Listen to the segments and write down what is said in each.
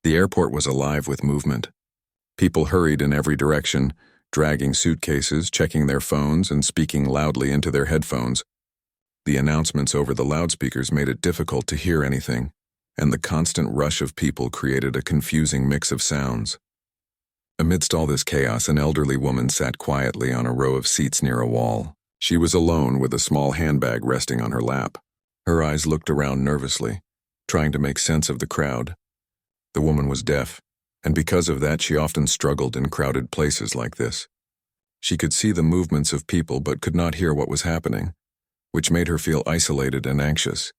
The airport was alive with movement. People hurried in every direction, dragging suitcases, checking their phones, and speaking loudly into their headphones. The announcements over the loudspeakers made it difficult to hear anything, and the constant rush of people created a confusing mix of sounds. Amidst all this chaos, an elderly woman sat quietly on a row of seats near a wall. She was alone with a small handbag resting on her lap. Her eyes looked around nervously, trying to make sense of the crowd. The woman was deaf, and because of that she often struggled in crowded places like this. She could see the movements of people but could not hear what was happening, which made her feel isolated and anxious.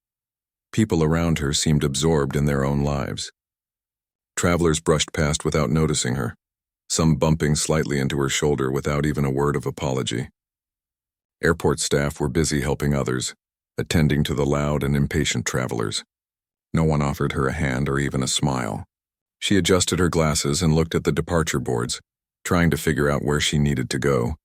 People around her seemed absorbed in their own lives. Travelers brushed past without noticing her, some bumping slightly into her shoulder without even a word of apology. Airport staff were busy helping others, attending to the loud and impatient travelers. No one offered her a hand or even a smile. She adjusted her glasses and looked at the departure boards, trying to figure out where she needed to go.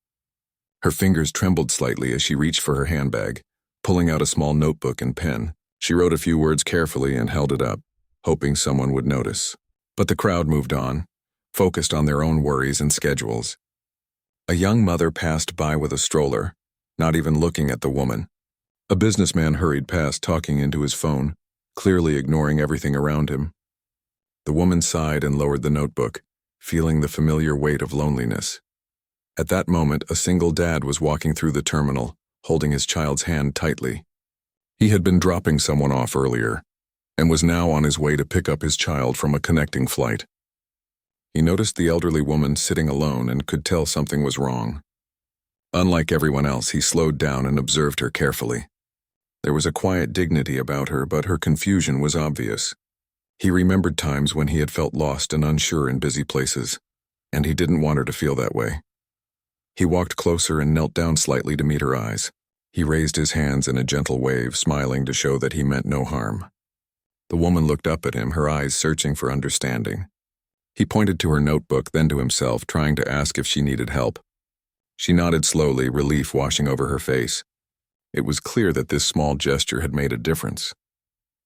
Her fingers trembled slightly as she reached for her handbag, pulling out a small notebook and pen. She wrote a few words carefully and held it up, hoping someone would notice. But the crowd moved on, focused on their own worries and schedules. A young mother passed by with a stroller, not even looking at the woman. A businessman hurried past, talking into his phone, clearly ignoring everything around him. The woman sighed and lowered the notebook, feeling the familiar weight of loneliness. At that moment, a single dad was walking through the terminal, holding his child's hand tightly. He had been dropping someone off earlier, and was now on his way to pick up his child from a connecting flight. He noticed the elderly woman sitting alone and could tell something was wrong. Unlike everyone else, he slowed down and observed her carefully. There was a quiet dignity about her, but her confusion was obvious. He remembered times when he had felt lost and unsure in busy places, and he didn't want her to feel that way. He walked closer and knelt down slightly to meet her eyes. He raised his hands in a gentle wave, smiling to show that he meant no harm. The woman looked up at him, her eyes searching for understanding. He pointed to her notebook, then to himself, trying to ask if she needed help. She nodded slowly, relief washing over her face. It was clear that this small gesture had made a difference.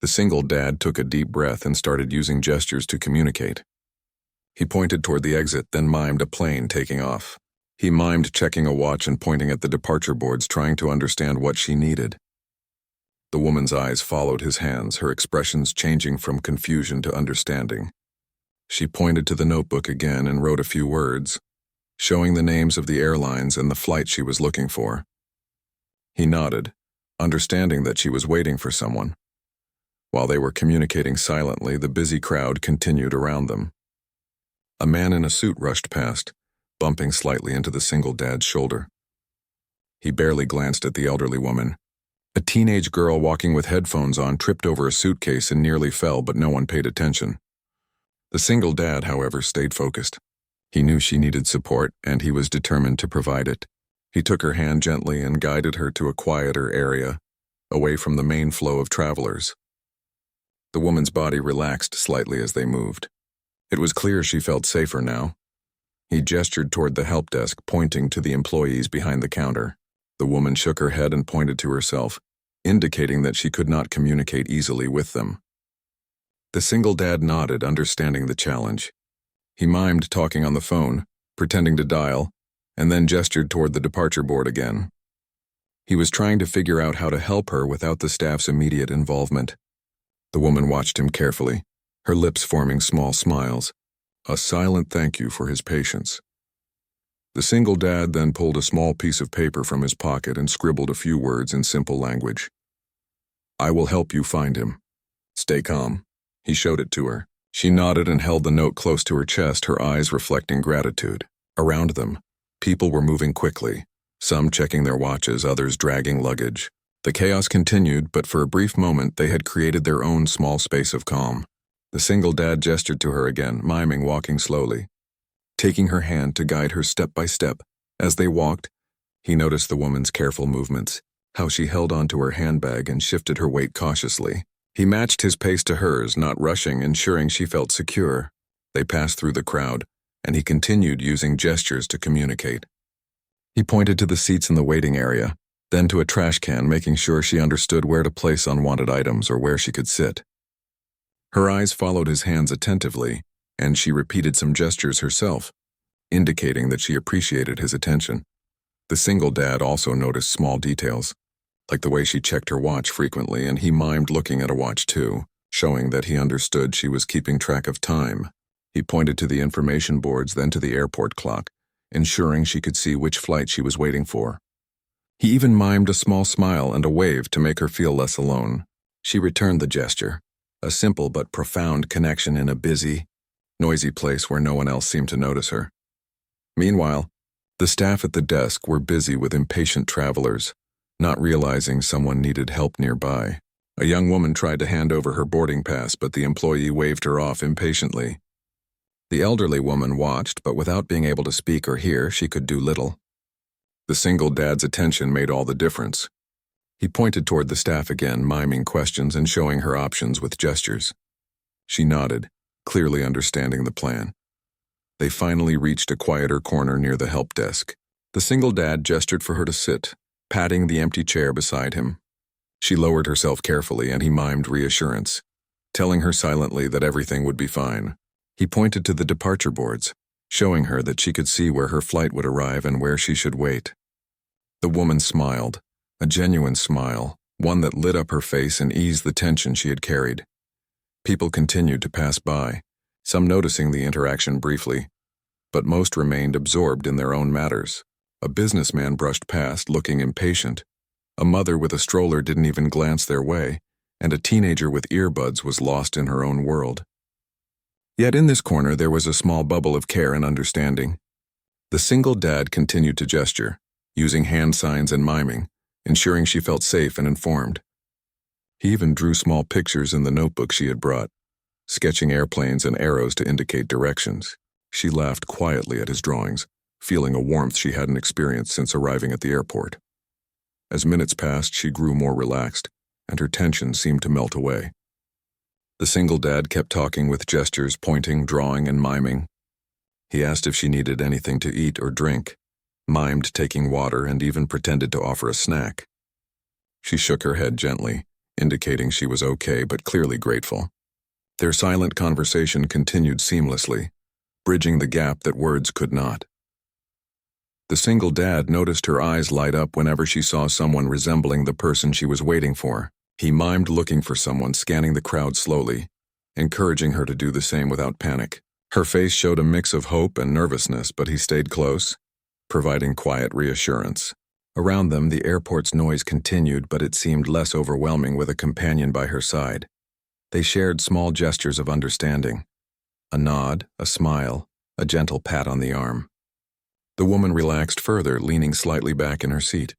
The single dad took a deep breath and started using gestures to communicate. He pointed toward the exit, then mimed a plane taking off. He mimed checking a watch and pointing at the departure boards, trying to understand what she needed. The woman's eyes followed his hands, her expressions changing from confusion to understanding. She pointed to the notebook again and wrote a few words, showing the names of the airlines and the flight she was looking for. He nodded, understanding that she was waiting for someone. While they were communicating silently, the busy crowd continued around them. A man in a suit rushed past, bumping slightly into the single dad's shoulder. He barely glanced at the elderly woman. A teenage girl walking with headphones on tripped over a suitcase and nearly fell, but no one paid attention. The single dad, however, stayed focused. He knew she needed support, and he was determined to provide it. He took her hand gently and guided her to a quieter area, away from the main flow of travelers. The woman's body relaxed slightly as they moved. It was clear she felt safer now. He gestured toward the help desk, pointing to the employees behind the counter. The woman shook her head and pointed to herself, indicating that she could not communicate easily with them. The single dad nodded, understanding the challenge. He mimed talking on the phone, pretending to dial, and then gestured toward the departure board again. He was trying to figure out how to help her without the staff's immediate involvement. The woman watched him carefully, her lips forming small smiles, a silent thank you for his patience. The single dad then pulled a small piece of paper from his pocket and scribbled a few words in simple language. "I will help you find him. Stay calm." He showed it to her. She nodded and held the note close to her chest, her eyes reflecting gratitude. Around them, people were moving quickly, some checking their watches, others dragging luggage. The chaos continued, but for a brief moment they had created their own small space of calm. The single dad gestured to her again, miming walking slowly, taking her hand to guide her step by step. As they walked, he noticed the woman's careful movements, how she held onto her handbag and shifted her weight cautiously. He matched his pace to hers, not rushing, ensuring she felt secure. They passed through the crowd, and he continued using gestures to communicate. He pointed to the seats in the waiting area, then to a trash can, making sure she understood where to place unwanted items or where she could sit. Her eyes followed his hands attentively, and she repeated some gestures herself, indicating that she appreciated his attention. The single dad also noticed small details, like the way she checked her watch frequently, and he mimed looking at a watch too, showing that he understood she was keeping track of time. He pointed to the information boards, then to the airport clock, ensuring she could see which flight she was waiting for. He even mimed a small smile and a wave to make her feel less alone. She returned the gesture, a simple but profound connection in a busy, noisy place where no one else seemed to notice her. Meanwhile, the staff at the desk were busy with impatient travelers, not realizing someone needed help nearby. A young woman tried to hand over her boarding pass, but the employee waved her off impatiently. The elderly woman watched, but without being able to speak or hear, she could do little. The single dad's attention made all the difference. He pointed toward the staff again, miming questions and showing her options with gestures. She nodded, clearly understanding the plan. They finally reached a quieter corner near the help desk. The single dad gestured for her to sit, patting the empty chair beside him. She lowered herself carefully, and he mimed reassurance, telling her silently that everything would be fine. He pointed to the departure boards, showing her that she could see where her flight would arrive and where she should wait. The woman smiled, a genuine smile, one that lit up her face and eased the tension she had carried. People continued to pass by, some noticing the interaction briefly, but most remained absorbed in their own matters. A businessman brushed past, looking impatient. A mother with a stroller didn't even glance their way, and a teenager with earbuds was lost in her own world. Yet in this corner there was a small bubble of care and understanding. The single dad continued to gesture, using hand signs and miming, ensuring she felt safe and informed. He even drew small pictures in the notebook she had brought, sketching airplanes and arrows to indicate directions. She laughed quietly at his drawings, feeling a warmth she hadn't experienced since arriving at the airport. As minutes passed, she grew more relaxed, and her tension seemed to melt away. The single dad kept talking with gestures, pointing, drawing, and miming. He asked if she needed anything to eat or drink, mimed taking water, and even pretended to offer a snack. She shook her head gently, indicating she was okay but clearly grateful. Their silent conversation continued seamlessly, bridging the gap that words could not. The single dad noticed her eyes light up whenever she saw someone resembling the person she was waiting for. He mimed looking for someone, scanning the crowd slowly, encouraging her to do the same without panic. Her face showed a mix of hope and nervousness, but he stayed close, providing quiet reassurance. Around them, the airport's noise continued, but it seemed less overwhelming with a companion by her side. They shared small gestures of understanding. A nod, a smile, a gentle pat on the arm. The woman relaxed further, leaning slightly back in her seat.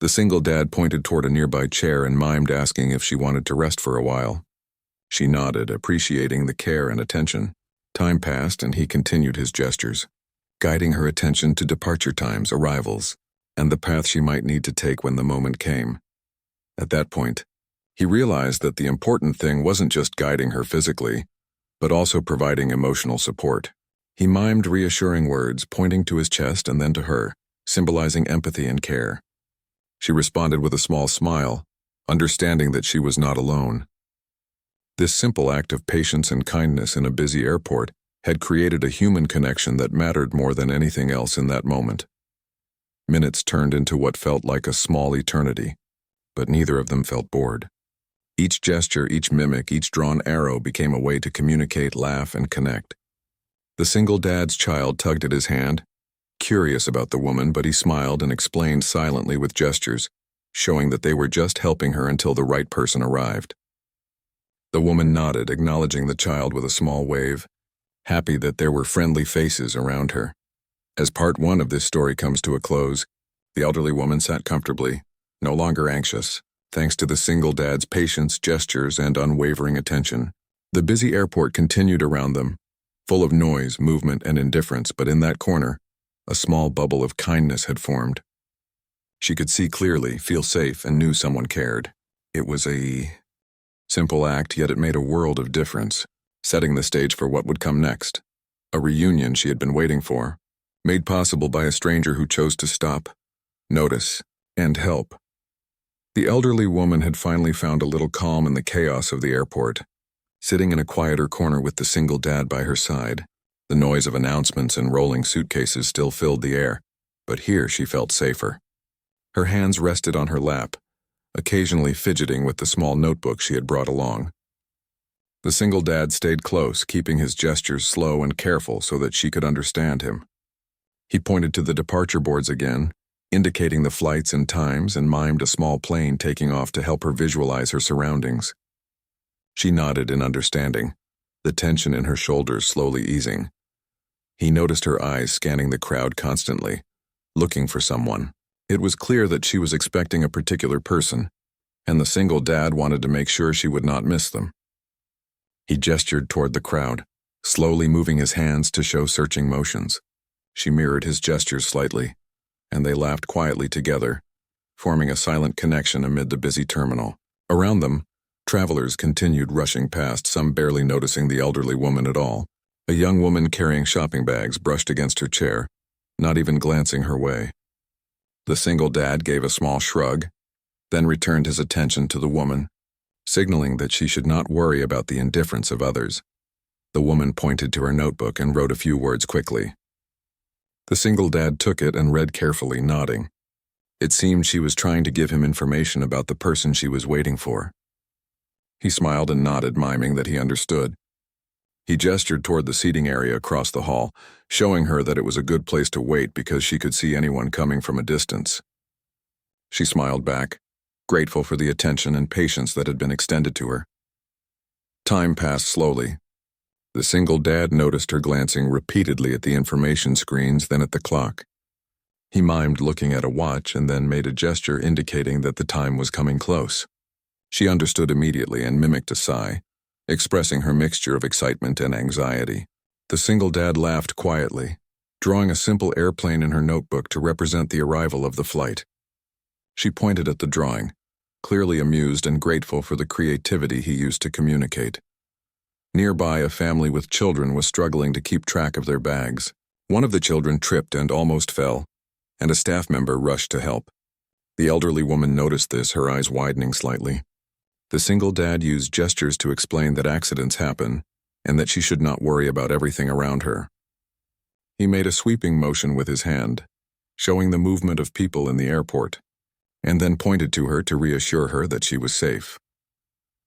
The single dad pointed toward a nearby chair and mimed asking if she wanted to rest for a while. She nodded, appreciating the care and attention. Time passed, and he continued his gestures, guiding her attention to departure times, arrivals, and the path she might need to take when the moment came. At that point, he realized that the important thing wasn't just guiding her physically, but also providing emotional support. He mimed reassuring words, pointing to his chest and then to her, symbolizing empathy and care. She responded with a small smile, understanding that she was not alone. This simple act of patience and kindness in a busy airport had created a human connection that mattered more than anything else in that moment. Minutes turned into what felt like a small eternity, but neither of them felt bored. Each gesture, each mimic, each drawn arrow became a way to communicate, laugh, and connect. The single dad's child tugged at his hand, curious about the woman, but he smiled and explained silently with gestures, showing that they were just helping her until the right person arrived. The woman nodded, acknowledging the child with a small wave, happy that there were friendly faces around her. As part one of this story comes to a close, the elderly woman sat comfortably, no longer anxious, thanks to the single dad's patience, gestures, and unwavering attention. The busy airport continued around them, full of noise, movement, and indifference, but in that corner, a small bubble of kindness had formed. She could see clearly, feel safe, and knew someone cared. It was a simple act, yet it made a world of difference, setting the stage for what would come next. A reunion she had been waiting for, made possible by a stranger who chose to stop, notice, and help. The elderly woman had finally found a little calm in the chaos of the airport, sitting in a quieter corner with the single dad by her side. The noise of announcements and rolling suitcases still filled the air, but here she felt safer. Her hands rested on her lap, occasionally fidgeting with the small notebook she had brought along. The single dad stayed close, keeping his gestures slow and careful so that she could understand him. He pointed to the departure boards again, indicating the flights and times, and mimed a small plane taking off to help her visualize her surroundings. She nodded in understanding, the tension in her shoulders slowly easing. He noticed her eyes scanning the crowd constantly, looking for someone. It was clear that she was expecting a particular person, and the single dad wanted to make sure she would not miss them. He gestured toward the crowd, slowly moving his hands to show searching motions. She mirrored his gestures slightly, and they laughed quietly together, forming a silent connection amid the busy terminal. Around them, travelers continued rushing past, some barely noticing the elderly woman at all. A young woman carrying shopping bags brushed against her chair, not even glancing her way. The single dad gave a small shrug, then returned his attention to the woman, signaling that she should not worry about the indifference of others. The woman pointed to her notebook and wrote a few words quickly. The single dad took it and read carefully, nodding. It seemed she was trying to give him information about the person she was waiting for. He smiled and nodded, miming that he understood. He gestured toward the seating area across the hall, showing her that it was a good place to wait because she could see anyone coming from a distance. She smiled back, grateful for the attention and patience that had been extended to her. Time passed slowly. The single dad noticed her glancing repeatedly at the information screens, then at the clock. He mimed looking at a watch and then made a gesture indicating that the time was coming close. She understood immediately and mimicked a sigh, expressing her mixture of excitement and anxiety. The single dad laughed quietly, drawing a simple airplane in her notebook to represent the arrival of the flight. She pointed at the drawing, clearly amused and grateful for the creativity he used to communicate. Nearby, a family with children was struggling to keep track of their bags. One of the children tripped and almost fell, and a staff member rushed to help. The elderly woman noticed this, her eyes widening slightly. The single dad used gestures to explain that accidents happen and that she should not worry about everything around her. He made a sweeping motion with his hand, showing the movement of people in the airport, and then pointed to her to reassure her that she was safe.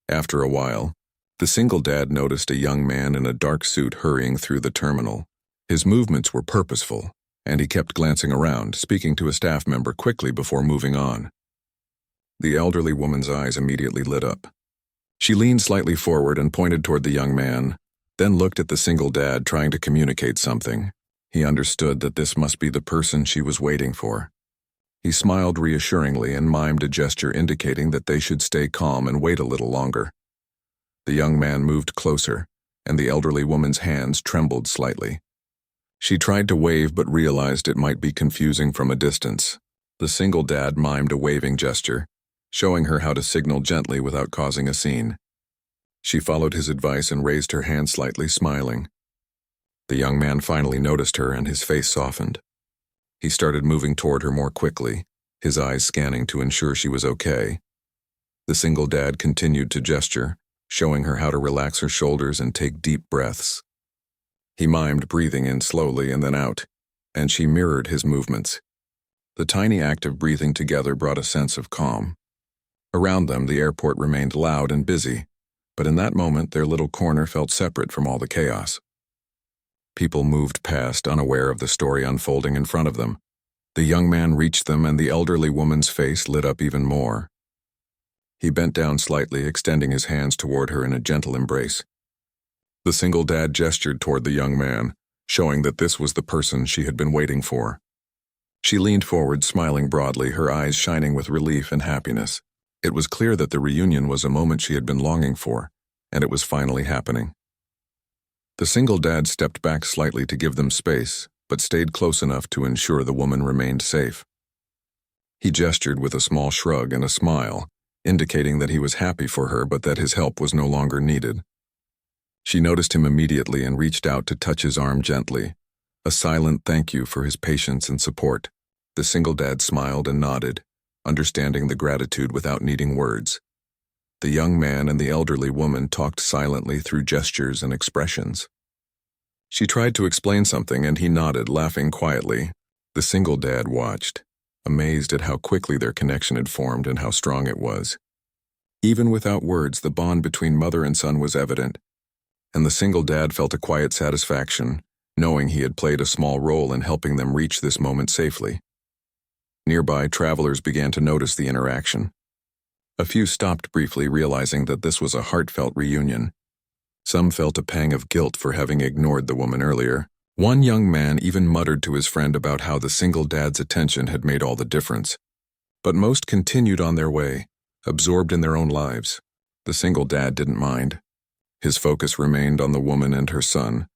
After a while, the single dad noticed a young man in a dark suit hurrying through the terminal. His movements were purposeful, and he kept glancing around, speaking to a staff member quickly before moving on. The elderly woman's eyes immediately lit up. She leaned slightly forward and pointed toward the young man, then looked at the single dad, trying to communicate something. He understood that this must be the person she was waiting for. He smiled reassuringly and mimed a gesture indicating that they should stay calm and wait a little longer. The young man moved closer, and the elderly woman's hands trembled slightly. She tried to wave but realized it might be confusing from a distance. The single dad mimed a waving gesture, showing her how to signal gently without causing a scene. She followed his advice and raised her hand slightly, smiling. The young man finally noticed her and his face softened. He started moving toward her more quickly, his eyes scanning to ensure she was okay. The single dad continued to gesture, showing her how to relax her shoulders and take deep breaths. He mimed breathing in slowly and then out, and she mirrored his movements. The tiny act of breathing together brought a sense of calm. Around them, the airport remained loud and busy, but in that moment, their little corner felt separate from all the chaos. People moved past, unaware of the story unfolding in front of them. The young man reached them, and the elderly woman's face lit up even more. He bent down slightly, extending his hands toward her in a gentle embrace. The single dad gestured toward the young man, showing that this was the person she had been waiting for. She leaned forward, smiling broadly, her eyes shining with relief and happiness. It was clear that the reunion was a moment she had been longing for, and it was finally happening. The single dad stepped back slightly to give them space, but stayed close enough to ensure the woman remained safe. He gestured with a small shrug and a smile, indicating that he was happy for her but that his help was no longer needed. She noticed him immediately and reached out to touch his arm gently, a silent thank you for his patience and support. The single dad smiled and nodded, understanding the gratitude without needing words. The young man and the elderly woman talked silently through gestures and expressions. She tried to explain something and he nodded, laughing quietly. The single dad watched, amazed at how quickly their connection had formed and how strong it was. Even without words, the bond between mother and son was evident, and the single dad felt a quiet satisfaction, knowing he had played a small role in helping them reach this moment safely. Nearby, travelers began to notice the interaction. A few stopped briefly, realizing that this was a heartfelt reunion. Some felt a pang of guilt for having ignored the woman earlier. One young man even muttered to his friend about how the single dad's attention had made all the difference. But most continued on their way, absorbed in their own lives. The single dad didn't mind. His focus remained on the woman and her son,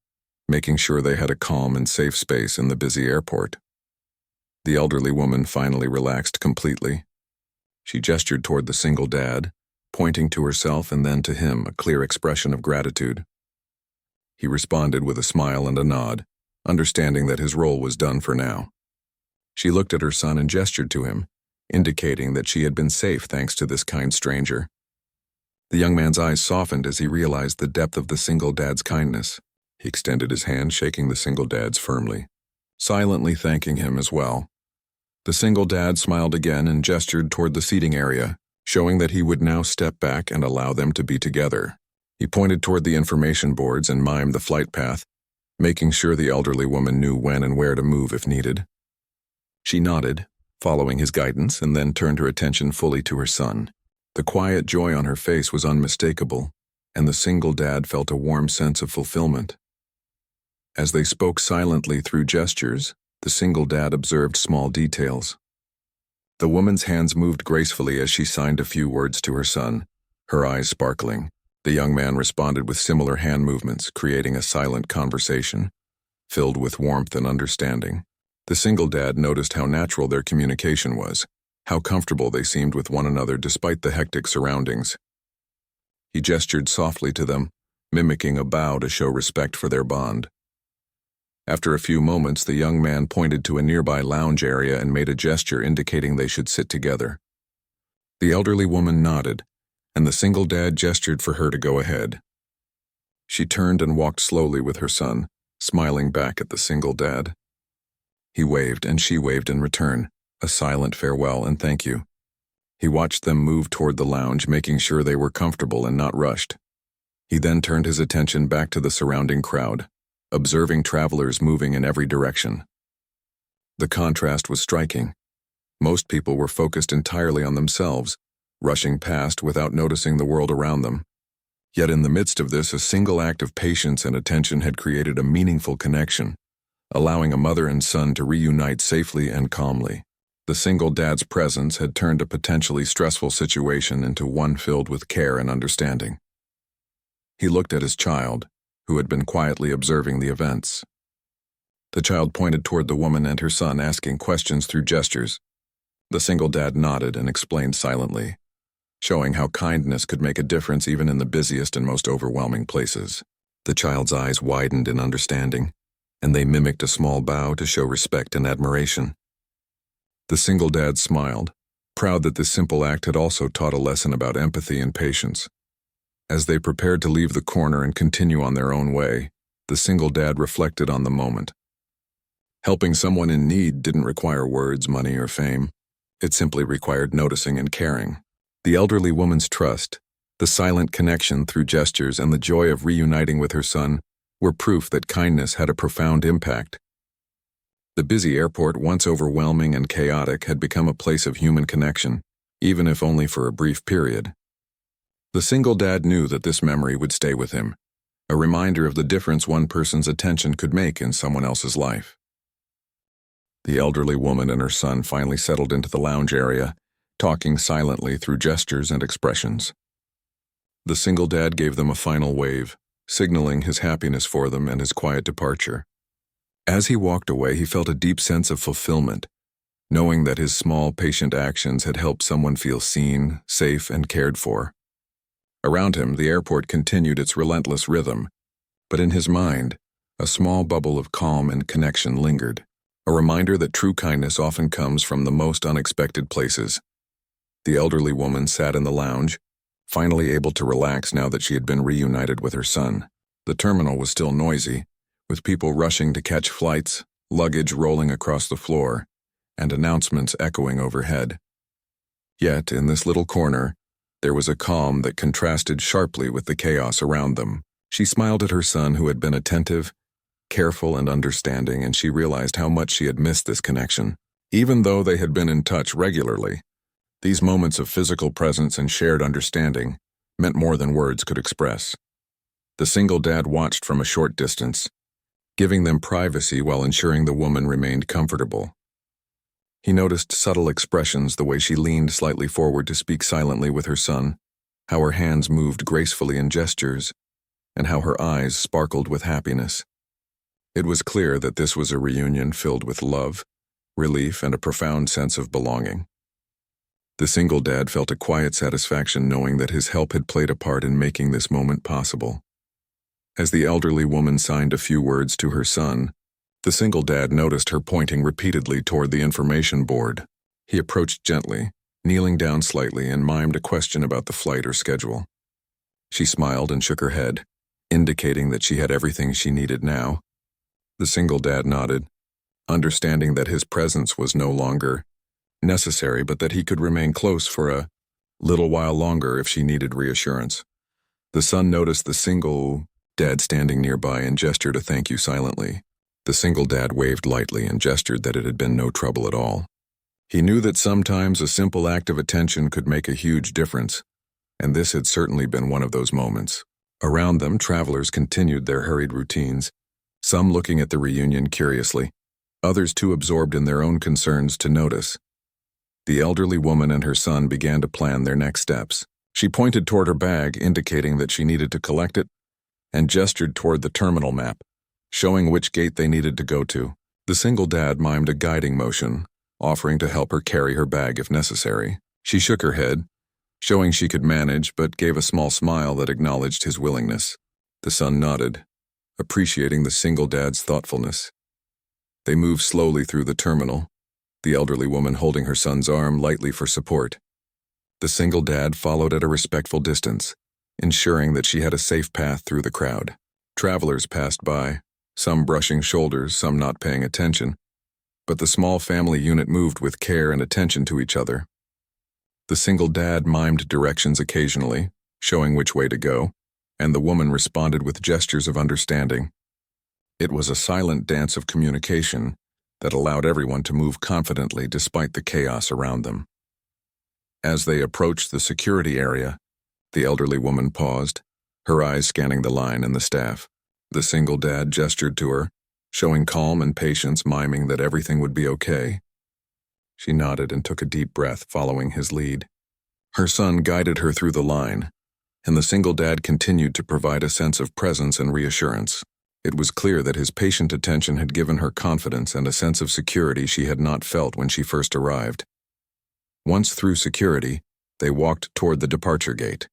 making sure they had a calm and safe space in the busy airport. The elderly woman finally relaxed completely. She gestured toward the single dad, pointing to herself and then to him, a clear expression of gratitude. He responded with a smile and a nod, understanding that his role was done for now. She looked at her son and gestured to him, indicating that she had been safe thanks to this kind stranger. The young man's eyes softened as he realized the depth of the single dad's kindness. He extended his hand, shaking the single dad's firmly, silently thanking him as well. The single dad smiled again and gestured toward the seating area, showing that he would now step back and allow them to be together. He pointed toward the information boards and mimed the flight path, making sure the elderly woman knew when and where to move if needed. She nodded, following his guidance, and then turned her attention fully to her son. The quiet joy on her face was unmistakable, and the single dad felt a warm sense of fulfillment. As they spoke silently through gestures, the single dad observed small details. The woman's hands moved gracefully as she signed a few words to her son, her eyes sparkling. The young man responded with similar hand movements, creating a silent conversation, filled with warmth and understanding. The single dad noticed how natural their communication was, how comfortable they seemed with one another despite the hectic surroundings. He gestured softly to them, mimicking a bow to show respect for their bond. After a few moments, the young man pointed to a nearby lounge area and made a gesture indicating they should sit together. The elderly woman nodded, and the single dad gestured for her to go ahead. She turned and walked slowly with her son, smiling back at the single dad. He waved and she waved in return, a silent farewell and thank you. He watched them move toward the lounge, making sure they were comfortable and not rushed. He then turned his attention back to the surrounding crowd, observing travelers moving in every direction. The contrast was striking. Most people were focused entirely on themselves, rushing past without noticing the world around them. Yet in the midst of this, a single act of patience and attention had created a meaningful connection, allowing a mother and son to reunite safely and calmly. The single dad's presence had turned a potentially stressful situation into one filled with care and understanding. He looked at his child, who had been quietly observing the events. The child pointed toward the woman and her son, asking questions through gestures. The single dad nodded and explained silently, showing how kindness could make a difference even in the busiest and most overwhelming places. The child's eyes widened in understanding, and they mimicked a small bow to show respect and admiration. The single dad smiled, proud that this simple act had also taught a lesson about empathy and patience. As they prepared to leave the corner and continue on their own way, the single dad reflected on the moment. Helping someone in need didn't require words, money, or fame. It simply required noticing and caring. The elderly woman's trust, the silent connection through gestures, and the joy of reuniting with her son were proof that kindness had a profound impact. The busy airport, once overwhelming and chaotic, had become a place of human connection, even if only for a brief period. The single dad knew that this memory would stay with him, a reminder of the difference one person's attention could make in someone else's life. The elderly woman and her son finally settled into the lounge area, talking silently through gestures and expressions. The single dad gave them a final wave, signaling his happiness for them and his quiet departure. As he walked away, he felt a deep sense of fulfillment, knowing that his small, patient actions had helped someone feel seen, safe, and cared for. Around him, the airport continued its relentless rhythm, but in his mind, a small bubble of calm and connection lingered, a reminder that true kindness often comes from the most unexpected places. The elderly woman sat in the lounge, finally able to relax now that she had been reunited with her son. The terminal was still noisy, with people rushing to catch flights, luggage rolling across the floor, and announcements echoing overhead. Yet, in this little corner, there was a calm that contrasted sharply with the chaos around them. She smiled at her son, who had been attentive, careful, and understanding, and she realized how much she had missed this connection. Even though they had been in touch regularly, these moments of physical presence and shared understanding meant more than words could express. The single dad watched from a short distance, giving them privacy while ensuring the woman remained comfortable. He noticed subtle expressions, the way she leaned slightly forward to speak silently with her son, how her hands moved gracefully in gestures, and how her eyes sparkled with happiness. It was clear that this was a reunion filled with love, relief, and a profound sense of belonging. The single dad felt a quiet satisfaction knowing that his help had played a part in making this moment possible. As the elderly woman signed a few words to her son, the single dad noticed her pointing repeatedly toward the information board. He approached gently, kneeling down slightly, and mimed a question about the flight or schedule. She smiled and shook her head, indicating that she had everything she needed now. The single dad nodded, understanding that his presence was no longer necessary, but that he could remain close for a little while longer if she needed reassurance. The son noticed the single dad standing nearby and gestured a thank you silently. The single dad waved lightly and gestured that it had been no trouble at all. He knew that sometimes a simple act of attention could make a huge difference, and this had certainly been one of those moments. Around them, travelers continued their hurried routines, some looking at the reunion curiously, others too absorbed in their own concerns to notice. The elderly woman and her son began to plan their next steps. She pointed toward her bag, indicating that she needed to collect it, and gestured toward the terminal map, showing which gate they needed to go to. The single dad mimed a guiding motion, offering to help her carry her bag if necessary. She shook her head, showing she could manage, but gave a small smile that acknowledged his willingness. The son nodded, appreciating the single dad's thoughtfulness. They moved slowly through the terminal, the elderly woman holding her son's arm lightly for support. The single dad followed at a respectful distance, ensuring that she had a safe path through the crowd. Travelers passed by, some brushing shoulders, some not paying attention, but the small family unit moved with care and attention to each other. The single dad mimed directions occasionally, showing which way to go, and the woman responded with gestures of understanding. It was a silent dance of communication that allowed everyone to move confidently despite the chaos around them. As they approached the security area, the elderly woman paused, her eyes scanning the line and the staff. The single dad gestured to her, showing calm and patience, miming that everything would be okay. She nodded and took a deep breath, following his lead. Her son guided her through the line, and the single dad continued to provide a sense of presence and reassurance. It was clear that his patient attention had given her confidence and a sense of security she had not felt when she first arrived. Once through security, they walked toward the departure gate.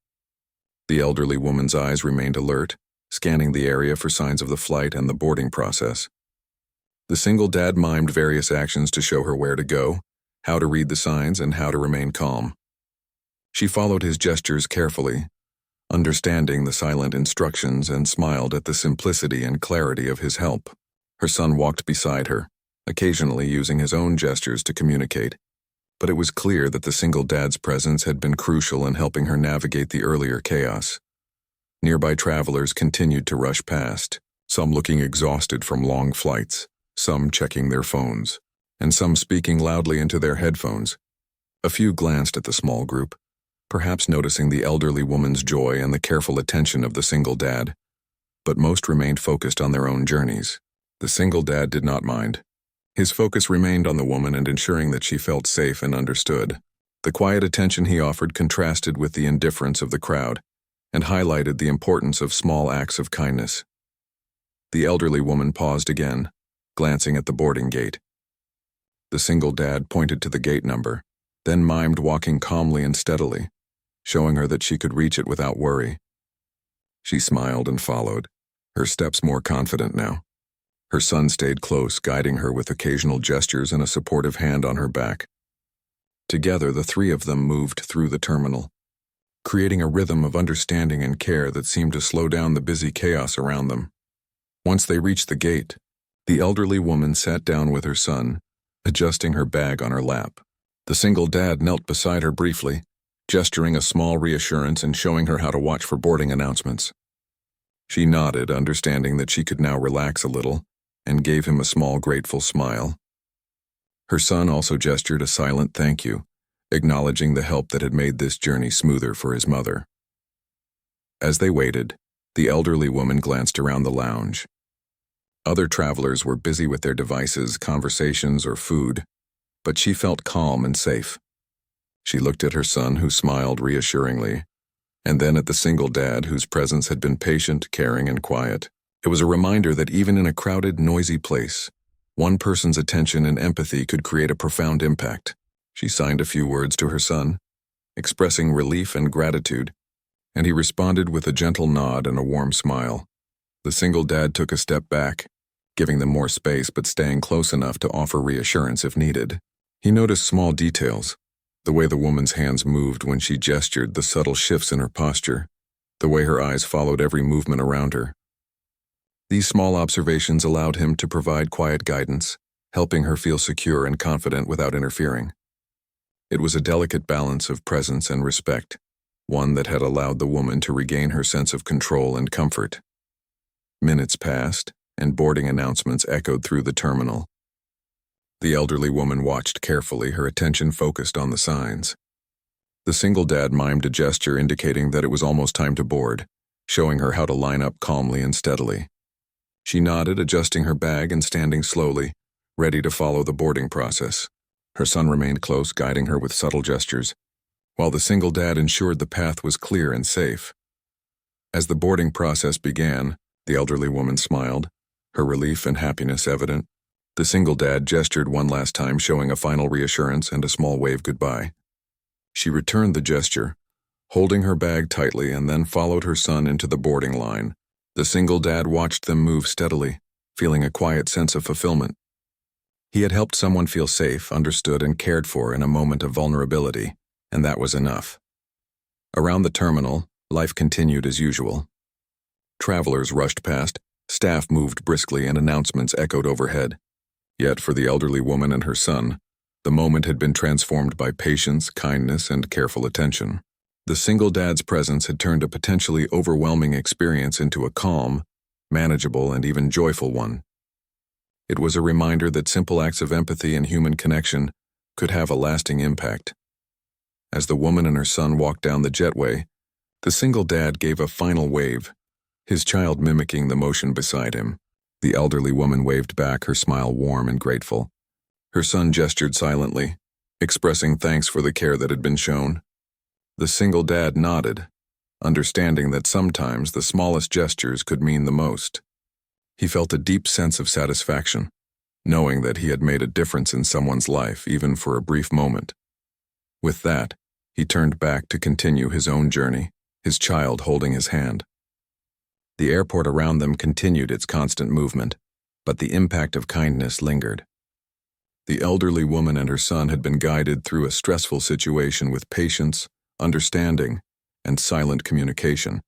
The elderly woman's eyes remained alert, scanning the area for signs of the flight and the boarding process. The single dad mimed various actions to show her where to go, how to read the signs, and how to remain calm. She followed his gestures carefully, understanding the silent instructions, and smiled at the simplicity and clarity of his help. Her son walked beside her, occasionally using his own gestures to communicate, but it was clear that the single dad's presence had been crucial in helping her navigate the earlier chaos. Nearby travelers continued to rush past, some looking exhausted from long flights, some checking their phones, and some speaking loudly into their headphones. A few glanced at the small group, perhaps noticing the elderly woman's joy and the careful attention of the single dad, but most remained focused on their own journeys. The single dad did not mind. His focus remained on the woman and ensuring that she felt safe and understood. The quiet attention he offered contrasted with the indifference of the crowd and highlighted the importance of small acts of kindness. The elderly woman paused again, glancing at the boarding gate. The single dad pointed to the gate number, then mimed walking calmly and steadily, showing her that she could reach it without worry. She smiled and followed, her steps more confident now. Her son stayed close, guiding her with occasional gestures and a supportive hand on her back. Together, the three of them moved through the terminal, creating a rhythm of understanding and care that seemed to slow down the busy chaos around them. Once they reached the gate, the elderly woman sat down with her son, adjusting her bag on her lap. The single dad knelt beside her briefly, gesturing a small reassurance and showing her how to watch for boarding announcements. She nodded, understanding that she could now relax a little, and gave him a small, grateful smile. Her son also gestured a silent thank you, acknowledging the help that had made this journey smoother for his mother. As they waited, the elderly woman glanced around the lounge. Other travelers were busy with their devices, conversations, or food, but she felt calm and safe. She looked at her son, who smiled reassuringly, and then at the single dad, whose presence had been patient, caring, and quiet. It was a reminder that even in a crowded, noisy place, one person's attention and empathy could create a profound impact. She signed a few words to her son, expressing relief and gratitude, and he responded with a gentle nod and a warm smile. The single dad took a step back, giving them more space but staying close enough to offer reassurance if needed. He noticed small details, the way the woman's hands moved when she gestured, the subtle shifts in her posture, the way her eyes followed every movement around her. These small observations allowed him to provide quiet guidance, helping her feel secure and confident without interfering. It was a delicate balance of presence and respect, one that had allowed the woman to regain her sense of control and comfort. Minutes passed, and boarding announcements echoed through the terminal. The elderly woman watched carefully, her attention focused on the signs. The single dad mimed a gesture indicating that it was almost time to board, showing her how to line up calmly and steadily. She nodded, adjusting her bag and standing slowly, ready to follow the boarding process. Her son remained close, guiding her with subtle gestures, while the single dad ensured the path was clear and safe. As the boarding process began, the elderly woman smiled, her relief and happiness evident. The single dad gestured one last time, showing a final reassurance and a small wave goodbye. She returned the gesture, holding her bag tightly, and then followed her son into the boarding line. The single dad watched them move steadily, feeling a quiet sense of fulfillment. He had helped someone feel safe, understood, and cared for in a moment of vulnerability, and that was enough. Around the terminal, life continued as usual. Travelers rushed past, staff moved briskly, and announcements echoed overhead. Yet for the elderly woman and her son, the moment had been transformed by patience, kindness, and careful attention. The single dad's presence had turned a potentially overwhelming experience into a calm, manageable, and even joyful one. It was a reminder that simple acts of empathy and human connection could have a lasting impact. As the woman and her son walked down the jetway, the single dad gave a final wave, his child mimicking the motion beside him. The elderly woman waved back, her smile warm and grateful. Her son gestured silently, expressing thanks for the care that had been shown. The single dad nodded, understanding that sometimes the smallest gestures could mean the most. He felt a deep sense of satisfaction, knowing that he had made a difference in someone's life, even for a brief moment. With that, he turned back to continue his own journey, his child holding his hand. The airport around them continued its constant movement, but the impact of kindness lingered. The elderly woman and her son had been guided through a stressful situation with patience, understanding, and silent communication,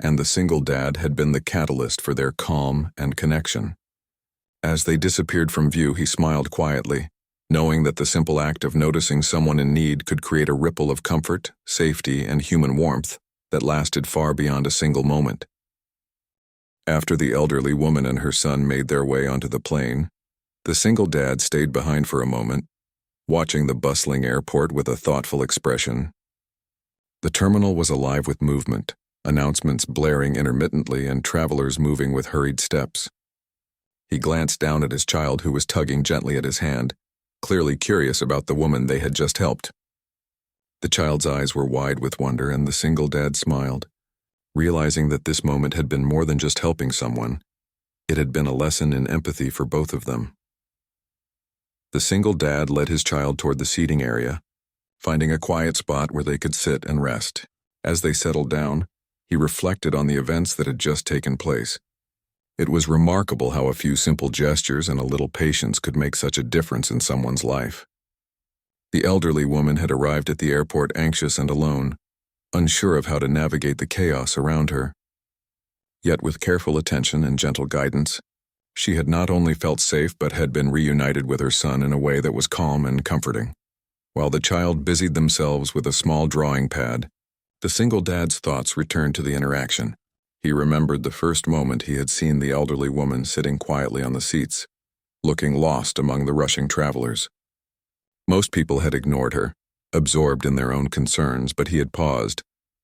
and the single dad had been the catalyst for their calm and connection. As they disappeared from view, he smiled quietly, knowing that the simple act of noticing someone in need could create a ripple of comfort, safety, and human warmth that lasted far beyond a single moment. After the elderly woman and her son made their way onto the plane, the single dad stayed behind for a moment, watching the bustling airport with a thoughtful expression. The terminal was alive with movement, announcements blaring intermittently and travelers moving with hurried steps. He glanced down at his child, who was tugging gently at his hand, clearly curious about the woman they had just helped. The child's eyes were wide with wonder, and the single dad smiled, realizing that this moment had been more than just helping someone. It had been a lesson in empathy for both of them. The single dad led his child toward the seating area, finding a quiet spot where they could sit and rest. As they settled down, he reflected on the events that had just taken place. It was remarkable how a few simple gestures and a little patience could make such a difference in someone's life. The elderly woman had arrived at the airport anxious and alone, unsure of how to navigate the chaos around her. Yet with careful attention and gentle guidance, she had not only felt safe but had been reunited with her son in a way that was calm and comforting. While the child busied themselves with a small drawing pad, the single dad's thoughts returned to the interaction. He remembered the first moment he had seen the elderly woman sitting quietly on the seats, looking lost among the rushing travelers. Most people had ignored her, absorbed in their own concerns, but he had paused,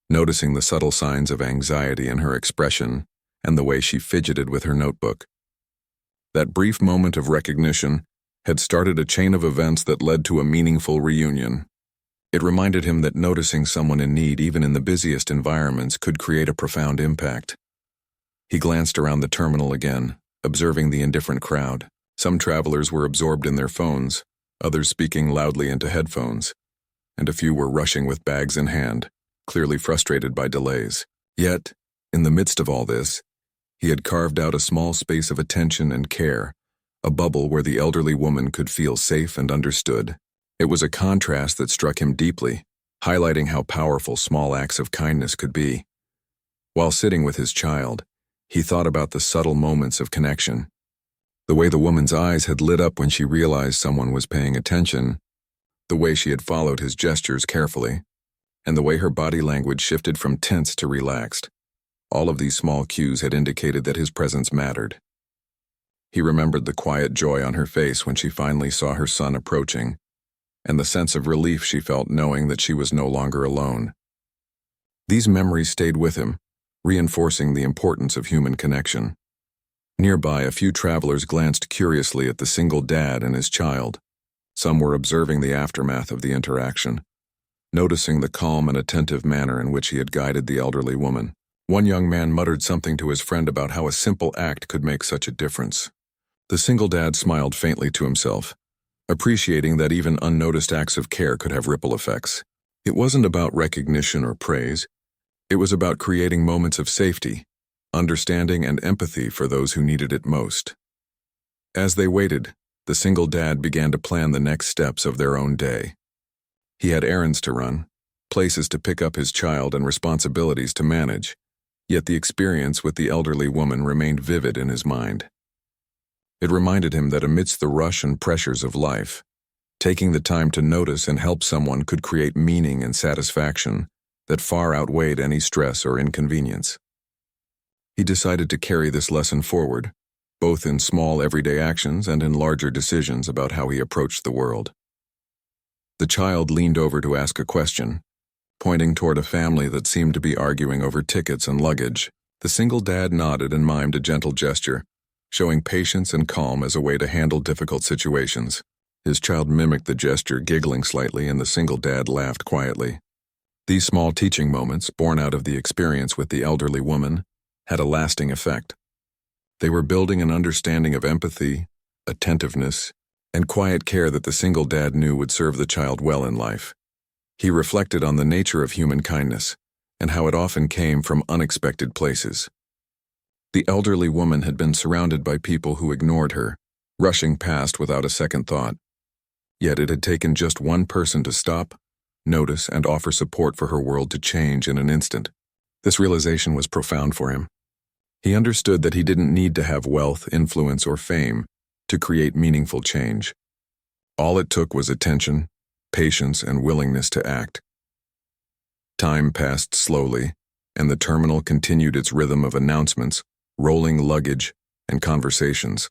noticing the subtle signs of anxiety in her expression and the way she fidgeted with her notebook. That brief moment of recognition had started a chain of events that led to a meaningful reunion. It reminded him that noticing someone in need, even in the busiest environments, could create a profound impact. He glanced around the terminal again, observing the indifferent crowd. Some travelers were absorbed in their phones, others speaking loudly into headphones, and a few were rushing with bags in hand, clearly frustrated by delays. Yet, in the midst of all this, he had carved out a small space of attention and care, a bubble where the elderly woman could feel safe and understood. It was a contrast that struck him deeply, highlighting how powerful small acts of kindness could be. While sitting with his child, he thought about the subtle moments of connection. The way the woman's eyes had lit up when she realized someone was paying attention, the way she had followed his gestures carefully, and the way her body language shifted from tense to relaxed. All of these small cues had indicated that his presence mattered. He remembered the quiet joy on her face when she finally saw her son approaching, and the sense of relief she felt knowing that she was no longer alone. These memories stayed with him, reinforcing the importance of human connection. Nearby, a few travelers glanced curiously at the single dad and his child. Some were observing the aftermath of the interaction, noticing the calm and attentive manner in which he had guided the elderly woman. One young man muttered something to his friend about how a simple act could make such a difference. The single dad smiled faintly to himself, appreciating that even unnoticed acts of care could have ripple effects. It wasn't about recognition or praise. It was about creating moments of safety, understanding, and empathy for those who needed it most. As they waited, the single dad began to plan the next steps of their own day. He had errands to run, places to pick up his child, and responsibilities to manage, yet the experience with the elderly woman remained vivid in his mind. It reminded him that amidst the rush and pressures of life, taking the time to notice and help someone could create meaning and satisfaction that far outweighed any stress or inconvenience. He decided to carry this lesson forward, both in small everyday actions and in larger decisions about how he approached the world. The child leaned over to ask a question, pointing toward a family that seemed to be arguing over tickets and luggage. The single dad nodded and mimed a gentle gesture, showing patience and calm as a way to handle difficult situations. His child mimicked the gesture, giggling slightly, and the single dad laughed quietly. These small teaching moments, born out of the experience with the elderly woman, had a lasting effect. They were building an understanding of empathy, attentiveness, and quiet care that the single dad knew would serve the child well in life. He reflected on the nature of human kindness and how it often came from unexpected places. The elderly woman had been surrounded by people who ignored her, rushing past without a second thought. Yet it had taken just one person to stop, notice, and offer support for her world to change in an instant. This realization was profound for him. He understood that he didn't need to have wealth, influence, or fame to create meaningful change. All it took was attention, patience, and willingness to act. Time passed slowly, and the terminal continued its rhythm of announcements, rolling luggage, and conversations.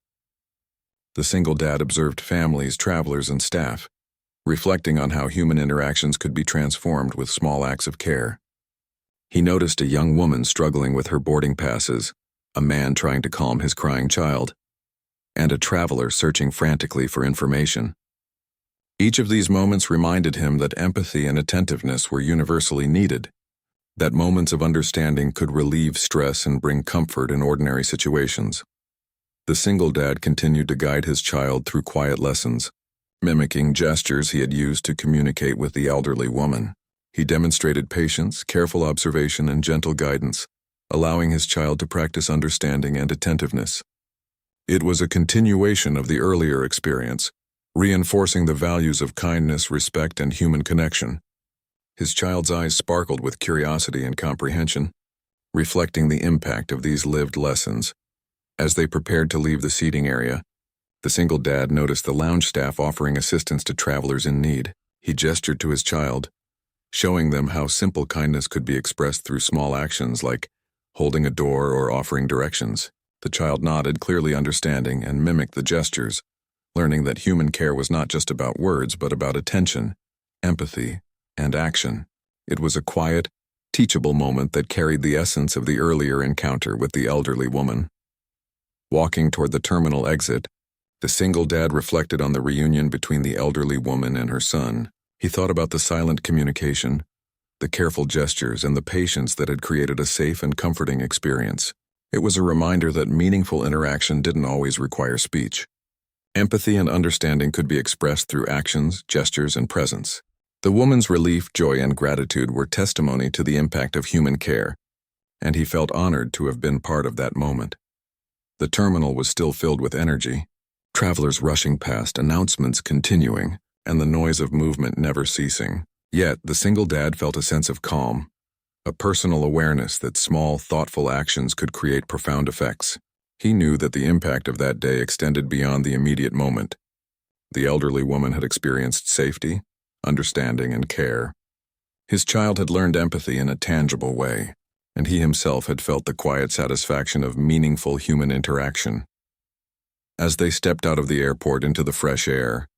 The single dad observed families, travelers, and staff, reflecting on how human interactions could be transformed with small acts of care. He noticed a young woman struggling with her boarding passes, a man trying to calm his crying child, and a traveler searching frantically for information. Each of these moments reminded him that empathy and attentiveness were universally needed, that moments of understanding could relieve stress and bring comfort in ordinary situations. The single dad continued to guide his child through quiet lessons, mimicking gestures he had used to communicate with the elderly woman. He demonstrated patience, careful observation, and gentle guidance, allowing his child to practice understanding and attentiveness. It was a continuation of the earlier experience, reinforcing the values of kindness, respect, and human connection. His child's eyes sparkled with curiosity and comprehension, reflecting the impact of these lived lessons. As they prepared to leave the seating area, the single dad noticed the lounge staff offering assistance to travelers in need. He gestured to his child, showing them how simple kindness could be expressed through small actions like holding a door or offering directions. The child nodded, clearly understanding, and mimicked the gestures, learning that human care was not just about words but about attention, empathy, and action. It was a quiet, teachable moment that carried the essence of the earlier encounter with the elderly woman. Walking toward the terminal exit, the single dad reflected on the reunion between the elderly woman and her son. He thought about the silent communication, the careful gestures, and the patience that had created a safe and comforting experience. It was a reminder that meaningful interaction didn't always require speech. Empathy and understanding could be expressed through actions, gestures, and presence. The woman's relief, joy, and gratitude were testimony to the impact of human care, and he felt honored to have been part of that moment. The terminal was still filled with energy, travelers rushing past, announcements continuing, and the noise of movement never ceasing. Yet, the single dad felt a sense of calm, a personal awareness that small, thoughtful actions could create profound effects. He knew that the impact of that day extended beyond the immediate moment. The elderly woman had experienced safety, understanding, and care. His child had learned empathy in a tangible way, and he himself had felt the quiet satisfaction of meaningful human interaction. As they stepped out of the airport into the fresh air,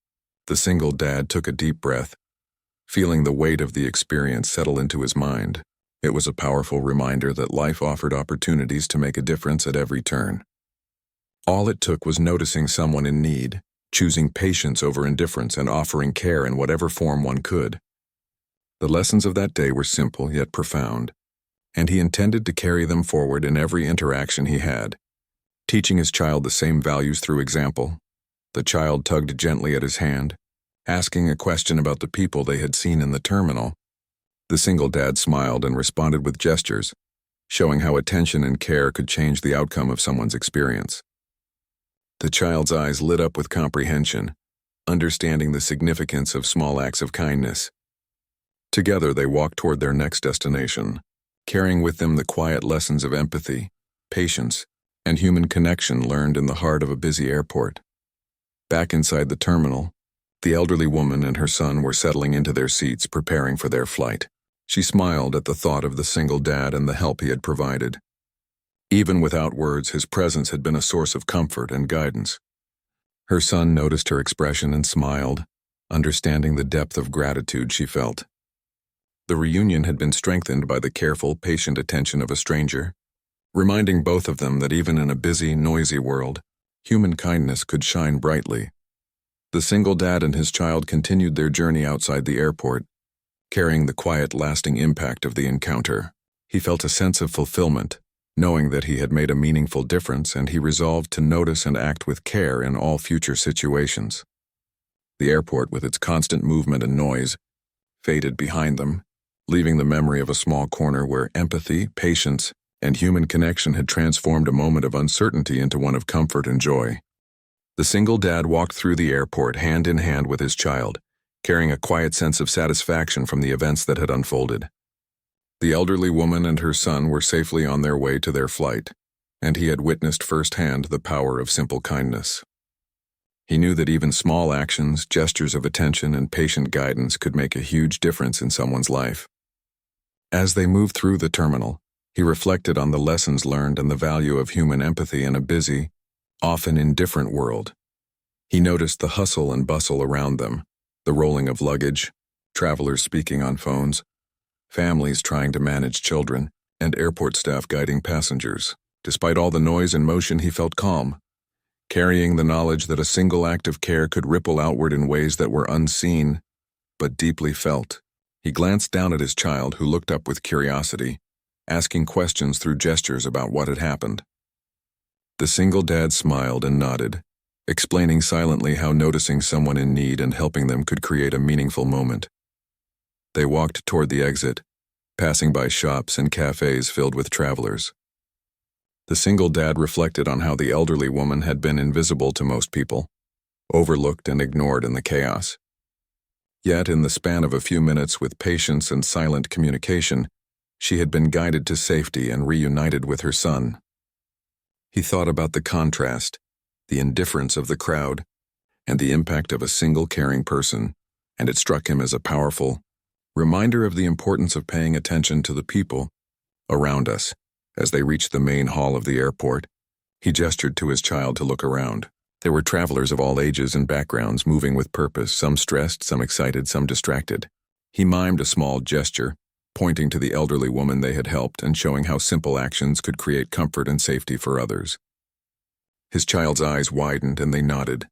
the single dad took a deep breath, feeling the weight of the experience settle into his mind. It was a powerful reminder that life offered opportunities to make a difference at every turn. All it took was noticing someone in need, choosing patience over indifference, and offering care in whatever form one could. The lessons of that day were simple yet profound, and he intended to carry them forward in every interaction he had, teaching his child the same values through example. The child tugged gently at his hand, asking a question about the people they had seen in the terminal. The single dad smiled and responded with gestures, showing how attention and care could change the outcome of someone's experience. The child's eyes lit up with comprehension, understanding the significance of small acts of kindness. Together they walked toward their next destination, carrying with them the quiet lessons of empathy, patience, and human connection learned in the heart of a busy airport. Back inside the terminal, the elderly woman and her son were settling into their seats, preparing for their flight. She smiled at the thought of the single dad and the help he had provided. Even without words, his presence had been a source of comfort and guidance. Her son noticed her expression and smiled, understanding the depth of gratitude she felt. The reunion had been strengthened by the careful, patient attention of a stranger, reminding both of them that even in a busy, noisy world, human kindness could shine brightly. The single dad and his child continued their journey outside the airport, carrying the quiet, lasting impact of the encounter. He felt a sense of fulfillment, knowing that he had made a meaningful difference, and he resolved to notice and act with care in all future situations. The airport, with its constant movement and noise, faded behind them, leaving the memory of a small corner where empathy, patience, and human connection had transformed a moment of uncertainty into one of comfort and joy. The single dad walked through the airport hand in hand with his child, carrying a quiet sense of satisfaction from the events that had unfolded. The elderly woman and her son were safely on their way to their flight, and he had witnessed firsthand the power of simple kindness. He knew that even small actions, gestures of attention, and patient guidance could make a huge difference in someone's life. As they moved through the terminal, he reflected on the lessons learned and the value of human empathy in a busy, often indifferent world. He noticed the hustle and bustle around them, the rolling of luggage, travelers speaking on phones, families trying to manage children, and airport staff guiding passengers. Despite all the noise and motion, he felt calm, carrying the knowledge that a single act of care could ripple outward in ways that were unseen, but deeply felt. He glanced down at his child, who looked up with curiosity, asking questions through gestures about what had happened. The single dad smiled and nodded, explaining silently how noticing someone in need and helping them could create a meaningful moment. They walked toward the exit, passing by shops and cafes filled with travelers. The single dad reflected on how the elderly woman had been invisible to most people, overlooked and ignored in the chaos. Yet, in the span of a few minutes with patience and silent communication, she had been guided to safety and reunited with her son. He thought about the contrast, the indifference of the crowd, and the impact of a single caring person, and it struck him as a powerful reminder of the importance of paying attention to the people around us. As they reached the main hall of the airport, he gestured to his child to look around. There were travelers of all ages and backgrounds moving with purpose, some stressed, some excited, some distracted. He mimed a small gesture, pointing to the elderly woman they had helped and showing how simple actions could create comfort and safety for others. His child's eyes widened and they nodded,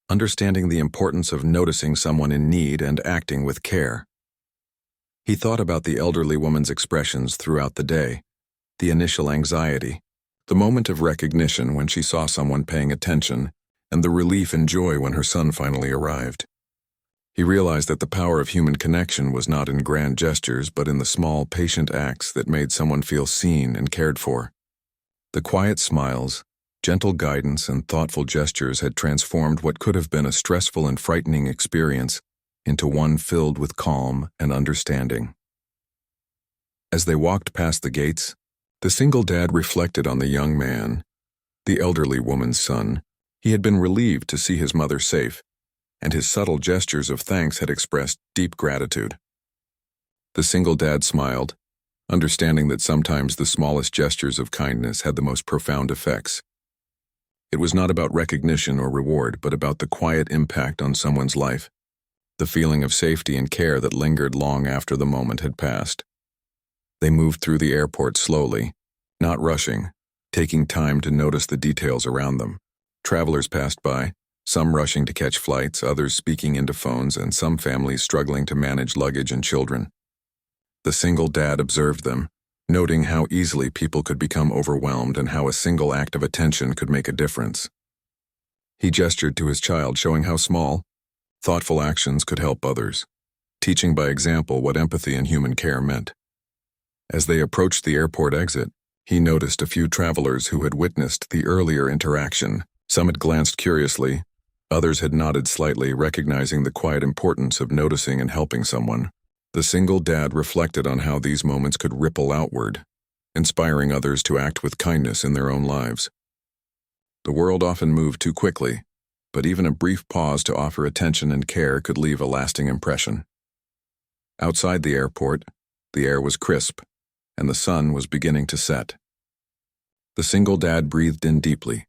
understanding the importance of noticing someone in need and acting with care. He thought about the elderly woman's expressions throughout the day, the initial anxiety, the moment of recognition when she saw someone paying attention, and the relief and joy when her son finally arrived. He realized that the power of human connection was not in grand gestures but in the small, patient acts that made someone feel seen and cared for. The quiet smiles, gentle guidance, and thoughtful gestures had transformed what could have been a stressful and frightening experience into one filled with calm and understanding. As they walked past the gates, the single dad reflected on the young man, the elderly woman's son. He had been relieved to see his mother safe, and his subtle gestures of thanks had expressed deep gratitude. The single dad smiled, understanding that sometimes the smallest gestures of kindness had the most profound effects. It was not about recognition or reward, but about the quiet impact on someone's life, the feeling of safety and care that lingered long after the moment had passed. They moved through the airport slowly, not rushing, taking time to notice the details around them. Travelers passed by, some rushing to catch flights, others speaking into phones, and some families struggling to manage luggage and children. The single dad observed them, noting how easily people could become overwhelmed and how a single act of attention could make a difference. He gestured to his child, showing how small, thoughtful actions could help others, teaching by example what empathy and human care meant. As they approached the airport exit, he noticed a few travelers who had witnessed the earlier interaction. Some had glanced curiously, others had nodded slightly, recognizing the quiet importance of noticing and helping someone. The single dad reflected on how these moments could ripple outward, inspiring others to act with kindness in their own lives. The world often moved too quickly, but even a brief pause to offer attention and care could leave a lasting impression. Outside the airport, the air was crisp, and the sun was beginning to set. The single dad breathed in deeply,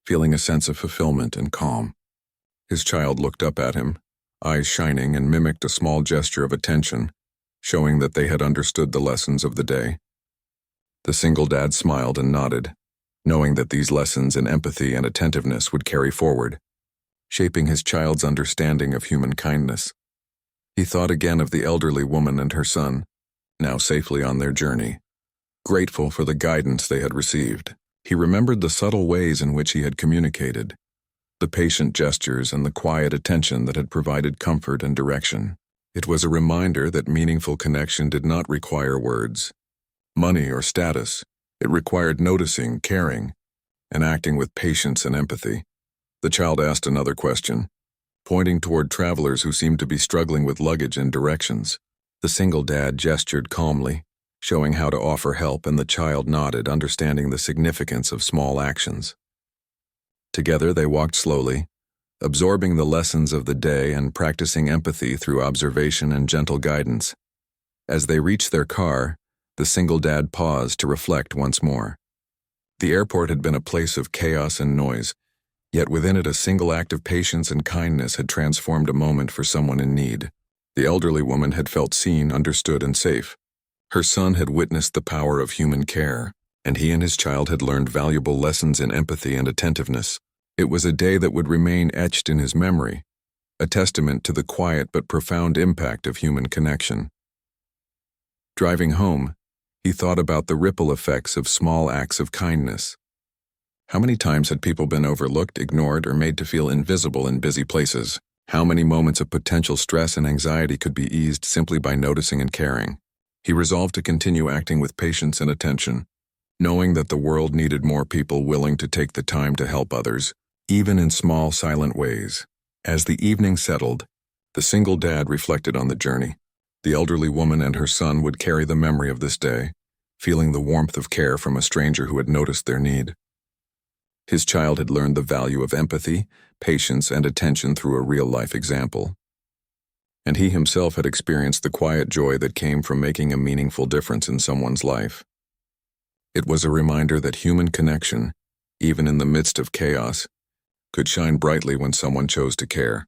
feeling a sense of fulfillment and calm. His child looked up at him, eyes shining, and mimicked a small gesture of attention, showing that they had understood the lessons of the day. The single dad smiled and nodded, knowing that these lessons in empathy and attentiveness would carry forward, shaping his child's understanding of human kindness. He thought again of the elderly woman and her son, now safely on their journey. Grateful for the guidance they had received, he remembered the subtle ways in which he had communicated, the patient gestures and the quiet attention that had provided comfort and direction. It was a reminder that meaningful connection did not require words, money, or status. It required noticing, caring, and acting with patience and empathy. The child asked another question, pointing toward travelers who seemed to be struggling with luggage and directions. The single dad gestured calmly, showing how to offer help, and the child nodded, understanding the significance of small actions. Together they walked slowly, absorbing the lessons of the day and practicing empathy through observation and gentle guidance. As they reached their car, the single dad paused to reflect once more. The airport had been a place of chaos and noise, yet within it a single act of patience and kindness had transformed a moment for someone in need. The elderly woman had felt seen, understood, and safe. Her son had witnessed the power of human care, and he and his child had learned valuable lessons in empathy and attentiveness. It was a day that would remain etched in his memory, a testament to the quiet but profound impact of human connection. Driving home, he thought about the ripple effects of small acts of kindness. How many times had people been overlooked, ignored, or made to feel invisible in busy places? How many moments of potential stress and anxiety could be eased simply by noticing and caring? He resolved to continue acting with patience and attention, knowing that the world needed more people willing to take the time to help others, even in small, silent ways. As the evening settled, The single dad reflected on the journey. The elderly woman and her son would carry the memory of this day, feeling the warmth of care from a stranger who had noticed their need. His child had learned the value of empathy, patience, and attention through a real-life example. And he himself had experienced the quiet joy that came from making a meaningful difference in someone's life. It was a reminder that human connection, even in the midst of chaos, could shine brightly when someone chose to care.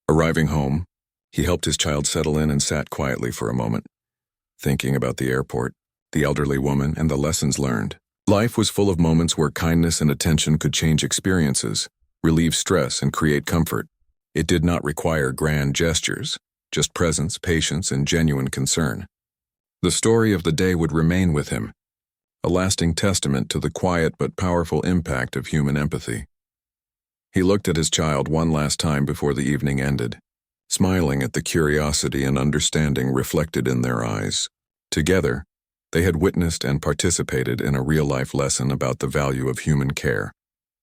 Arriving home, he helped his child settle in and sat quietly for a moment, thinking about the airport, the elderly woman, and the lessons learned. Life was full of moments where kindness and attention could change experiences, relieve stress, and create comfort. It did not require grand gestures, just presence, patience, and genuine concern. The story of the day would remain with him, a lasting testament to the quiet but powerful impact of human empathy. He looked at his child one last time before the evening ended, smiling at the curiosity and understanding reflected in their eyes. Together, they had witnessed and participated in a real-life lesson about the value of human care,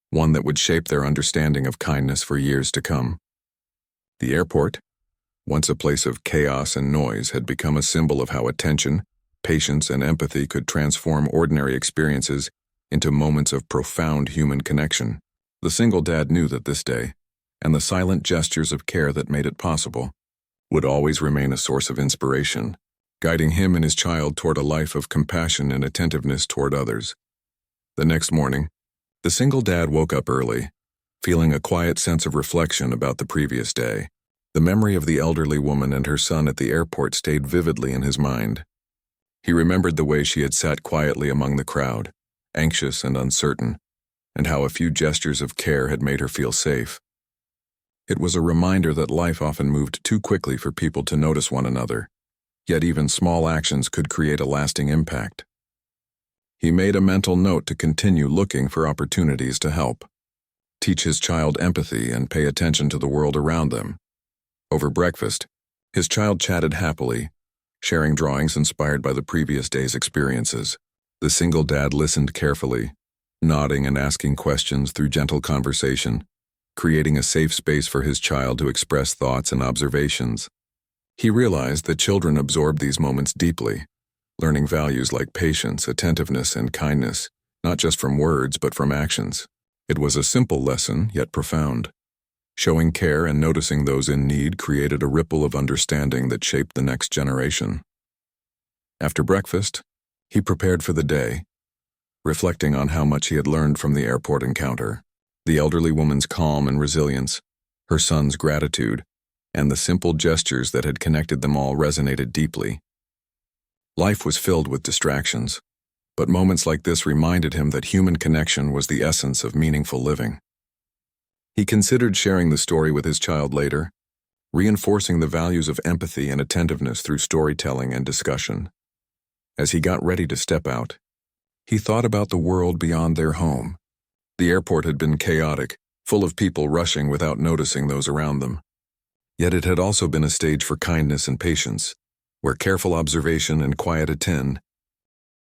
one that would shape their understanding of kindness for years to come. The airport, once a place of chaos and noise, had become a symbol of how attention, patience, and empathy could transform ordinary experiences into moments of profound human connection. The single dad knew that this day, and the silent gestures of care that made it possible, would always remain a source of inspiration, guiding him and his child toward a life of compassion and attentiveness toward others. The next morning, the single dad woke up early, feeling a quiet sense of reflection about the previous day. The memory of the elderly woman and her son at the airport stayed vividly in his mind. He remembered the way she had sat quietly among the crowd, anxious and uncertain, and how a few gestures of care had made her feel safe. It was a reminder that life often moved too quickly for people to notice one another, yet even small actions could create a lasting impact. He made a mental note to continue looking for opportunities to help, teach his child empathy, and pay attention to the world around them. Over breakfast, his child chatted happily, sharing drawings inspired by the previous day's experiences. The single dad listened carefully, nodding and asking questions through gentle conversation, creating a safe space for his child to express thoughts and observations. He realized that children absorb these moments deeply, learning values like patience, attentiveness, and kindness, not just from words but from actions. It was a simple lesson, yet profound. Showing care and noticing those in need created a ripple of understanding that shaped the next generation. After breakfast, he prepared for the day, reflecting on how much he had learned from the airport encounter. The elderly woman's calm and resilience, her son's gratitude, and the simple gestures that had connected them all resonated deeply. Life was filled with distractions, but moments like this reminded him that human connection was the essence of meaningful living. He considered sharing the story with his child later, reinforcing the values of empathy and attentiveness through storytelling and discussion. As he got ready to step out, he thought about the world beyond their home. The airport had been chaotic, full of people rushing without noticing those around them. Yet it had also been a stage for kindness and patience, where careful observation and quiet